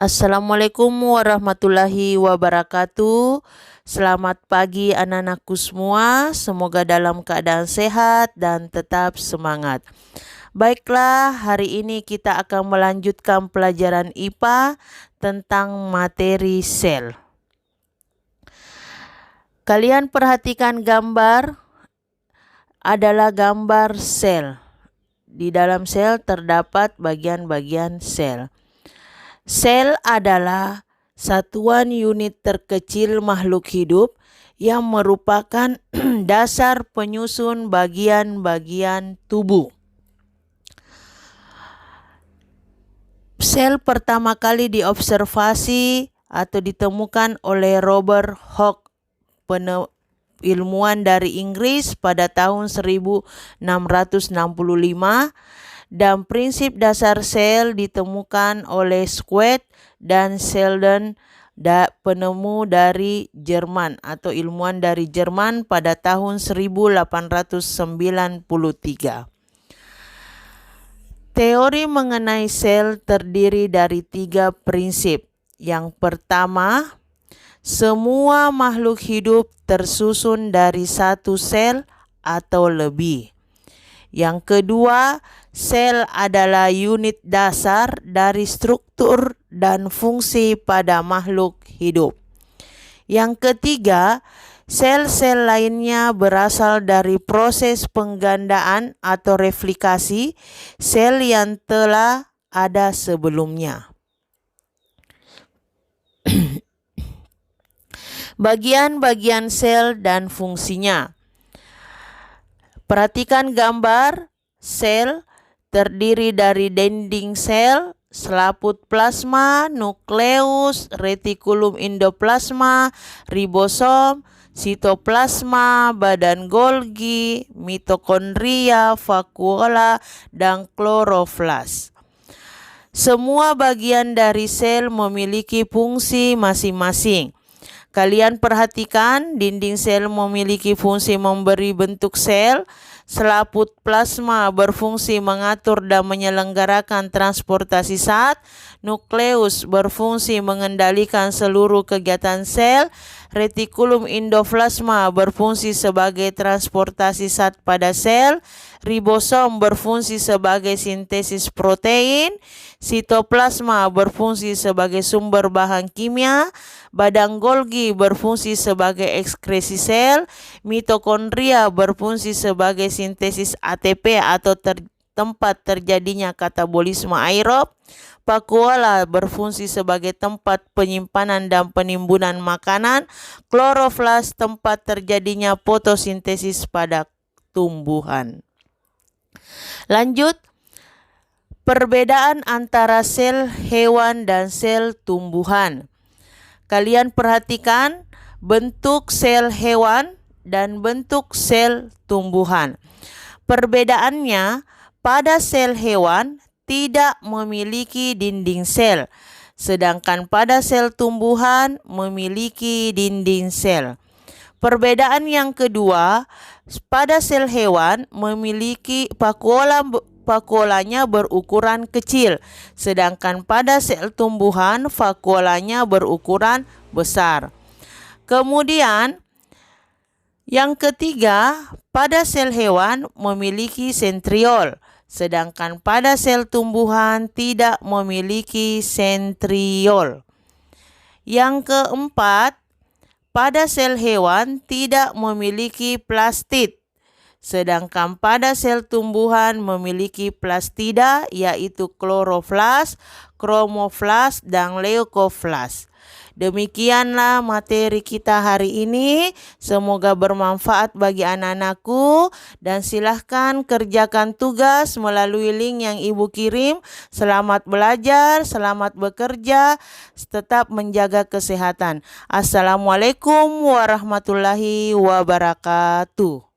Assalamualaikum warahmatullahi wabarakatuh. Selamat pagi anak-anakku semua. Semoga dalam keadaan sehat dan tetap semangat. Baiklah, hari ini kita akan melanjutkan pelajaran IPA tentang materi sel. Kalian perhatikan gambar adalah gambar sel. Di dalam sel terdapat bagian-bagian sel. Sel adalah satuan unit terkecil makhluk hidup yang merupakan dasar penyusun bagian-bagian tubuh. Sel pertama kali diobservasi atau ditemukan oleh Robert Hooke, ilmuwan dari Inggris pada tahun 1665, dan prinsip dasar sel ditemukan oleh Schwann dan Selden, penemu dari Jerman atau ilmuwan dari Jerman pada tahun 1893. Teori mengenai sel terdiri dari 3 prinsip. Yang pertama, semua makhluk hidup tersusun dari satu sel atau lebih. Yang kedua, sel adalah unit dasar dari struktur dan fungsi pada makhluk hidup. Yang ketiga, sel-sel lainnya berasal dari proses penggandaan atau replikasi sel yang telah ada sebelumnya. Bagian-bagian sel dan fungsinya. Perhatikan gambar sel terdiri dari dinding sel, selaput plasma, nukleus, retikulum endoplasma, ribosom, sitoplasma, badan Golgi, mitokondria, vakuola, dan kloroflas. Semua bagian dari sel memiliki fungsi masing-masing. Kalian perhatikan, dinding sel memiliki fungsi memberi bentuk sel, selaput plasma berfungsi mengatur dan menyelenggarakan transportasi zat, nukleus berfungsi mengendalikan seluruh kegiatan sel, retikulum endoplasma berfungsi sebagai transportasi zat pada sel, ribosom berfungsi sebagai sintesis protein, sitoplasma berfungsi sebagai sumber bahan kimia, badan Golgi berfungsi sebagai ekskresi sel, mitokondria berfungsi sebagai sintesis ATP atau tempat terjadinya katabolisme aerob, vakuola berfungsi sebagai tempat penyimpanan dan penimbunan makanan, kloroflas tempat terjadinya fotosintesis pada tumbuhan. Lanjut, perbedaan antara sel hewan dan sel tumbuhan. Kalian perhatikan bentuk sel hewan dan bentuk sel tumbuhan. Perbedaannya, pada sel hewan tidak memiliki dinding sel, sedangkan pada sel tumbuhan memiliki dinding sel. Perbedaan yang kedua, pada sel hewan memiliki vakuolanya berukuran kecil, sedangkan pada sel tumbuhan vakuolanya berukuran besar. Kemudian, yang ketiga, pada sel hewan memiliki sentriol, sedangkan pada sel tumbuhan tidak memiliki sentriol. Yang keempat, pada sel hewan tidak memiliki plastid, sedangkan pada sel tumbuhan memiliki plastida, yaitu kloroflas, kromoflas, dan leukoflas. Demikianlah materi kita hari ini. Semoga bermanfaat bagi anak-anakku, dan silahkan kerjakan tugas melalui link yang Ibu kirim. Selamat belajar, selamat bekerja, tetap menjaga kesehatan. Assalamualaikum warahmatullahi wabarakatuh.